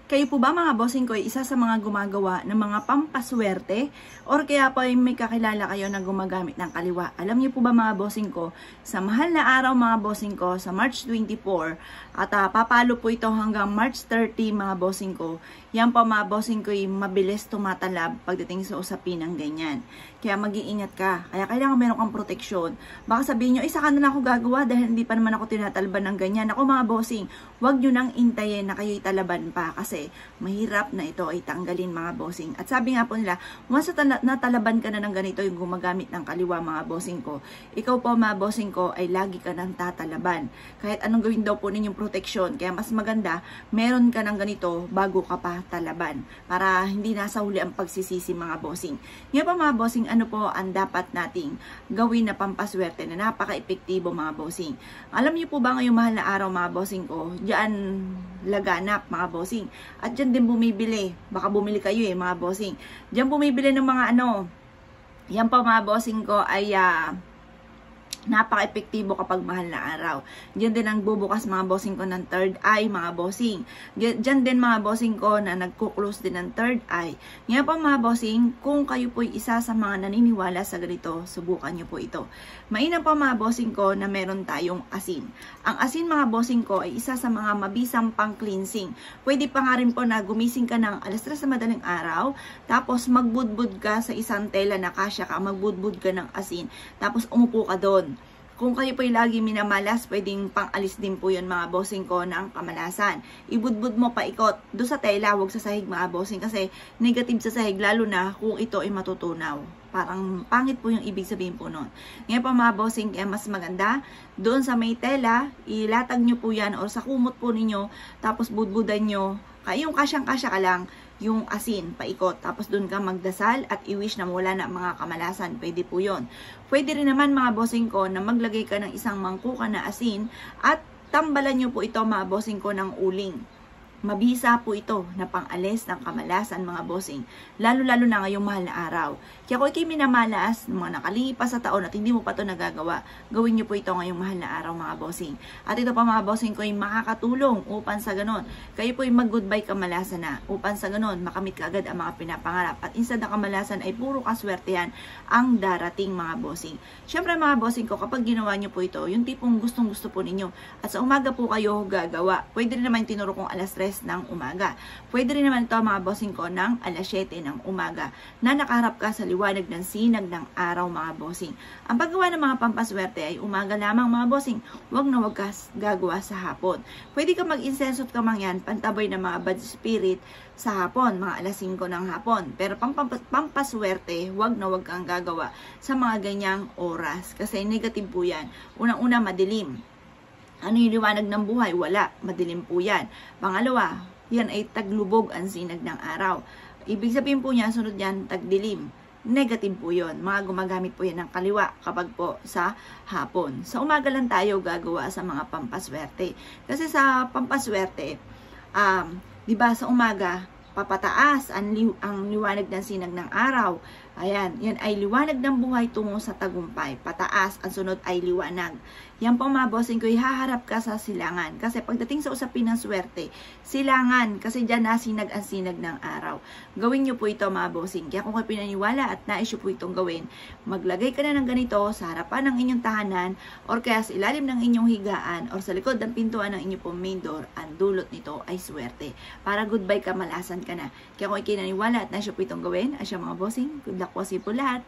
Kayo po ba mga bossing ko ay isa sa mga gumagawa ng mga pampaswerte? Or kaya po ay may kakilala kayo na gumagamit ng kaliwa? Alam niyo po ba mga bossing ko, sa mahal na araw mga bossing ko, sa March 24, at papalo po ito hanggang March 30 mga bossing ko, yan po mga bossing ko ay mabilis tumatalab pagdating sa usapin ng ganyan. Kaya mag-iingat ka. Kaya kailangan meron kang proteksyon. Baka sabihin nyo, saka na ako gagawa dahil hindi pa naman ako tinatalban ng ganyan. Ako mga bossing, huwag nyo nang intayin na kayo'y talaban pa kasi mahirap na ito ay tanggalin mga bossing. At sabi nga po nila, once natalaban ka na ng ganito yung gumagamit ng kaliwa mga bossing ko, ikaw po mga bossing ko ay lagi ka nang tatalaban. Kahit anong gawin daw po ninyong proteksyon. Kaya mas maganda, meron ka ng ganito bago ka pa talaban. Para hindi nasa huli ang pagsisisi mga bossing. Ngayon pa mga bossing, ano po ang dapat nating gawin na pampaswerte na napaka-epektibo mga bossing. Alam niyo po ba ngayong mahal na araw mga bossing ko, diyan laganap mga bossing. At diyan din bumibili. Baka bumili kayo mga bossing. Diyan bumibili ng mga yan po mga bossing ko ay napaka-epektibo kapag mahal na araw. Diyan din ang bubukas mga bossing ko ng third eye mga bossing. Diyan din mga bossing ko na nagkuklose din ng third eye. Ngayon po mga bossing, kung kayo po isa sa mga naniniwala sa ganito, subukan nyo po ito. Mainam po mga bossing ko na meron tayong asin. Ang asin mga bossing ko ay isa sa mga mabisang pang-cleansing. Pwede pa nga rin po na gumising ka ng alas 3 sa madaling araw, tapos magbudbud ka sa isang tela na kasya ka, magbudbud ka ng asin, tapos umupo ka doon. Kung kayo po'y lagi minamalas, pwedeng pang-alis din po yun mga bossing ko ng kamalasan. Ibudbud mo paikot doon sa tela, huwag sa sahig mga bossing kasi negative sa sahig lalo na kung ito ay matutunaw. Parang pangit po yung ibig sabihin po nun. Ngayon po mga bossing, kaya mas maganda, doon sa may tela, ilatag nyo po yan o sa kumot po ninyo, tapos budbudan nyo, yung kasyang-kasya ka lang, yung asin, paikot. Tapos dun ka magdasal at i-wish na wala na mga kamalasan. Pwede po yun. Pwede rin naman mga bossing ko na maglagay ka ng isang mangkuka na asin at tambalan nyo po ito mga bossing ko ng uling. Mabisa po ito na pang-alis ng kamalasan mga bossing. Lalo-lalo na ngayong mahal na araw. Kaya kung ikay minamalas ng mga nakalipas sa taon at hindi mo pa ito nagagawa, gawin nyo po ito ngayong mahal na araw mga bossing. At ito pa mga bossing ko ay makakatulong upang sa ganon, kayo po ay mag-goodbye kamalasan na. Upang sa ganon, makamit ka agad ang mga pinapangarap. At instead na kamalasan ay puro kaswertehan ang darating mga bossing. Siyempre mga bossing ko, kapag ginawa nyo po ito, yung tipong gustong-gusto po ninyo. At sa umaga po kayo gagawa. Pwede rin naman tinuro kong alas 3 ng umaga. Pwede rin naman ito mga bossing ko ng alas 7 ng umaga na nakaharap ka sa liwanag ng sinag ng araw mga bossing. Ang paggawa ng mga pampaswerte ay umaga lamang mga bossing. Huwag na huwag ka gagawa sa hapon. Pwede ka mag-incense ka man yan, pantaboy ng mga bad spirit sa hapon, mga alas 5 ng hapon. Pero pampaswerte, huwag na huwag kang gagawa sa mga ganyang oras kasi negative po yan. Unang-una madilim. Ano yung liwanag ng buhay? Wala. Madilim po yan. Pangalawa, yan ay taglubog ang sinag ng araw. Ibig sabihin po niya, sunod yan, tagdilim. Negative po yun. Mga gumagamit po yan ng kaliwa kapag po sa hapon. Sa umaga lang tayo gagawa sa mga pampaswerte. Kasi sa pampaswerte, di ba sa umaga, papataas ang liwanag ng sinag ng araw. Ayan, yan ay liwanag ng buhay tungo sa tagumpay. Pataas, ang sunod ay liwanag. Yan po mga bossing ko, haharap ka sa silangan. Kasi pagdating sa usapin ng swerte, silangan, kasi dyan nasinag ang sinag ng araw. Gawin nyo po ito mga bossing. Kaya kung kayo pinaniwala at nais nyo po itong gawin, maglagay ka na ng ganito sa harapan ng inyong tahanan, or kaya sa ilalim ng inyong higaan, or sa likod ng pintuan ng inyong pong main door, ang dulot nito ay swerte. Para goodbye kamalasan ka na. Kaya kung kayo pinaniwala at nais nyo po itong gawin, asya mga bossing, good luck po sa po lahat.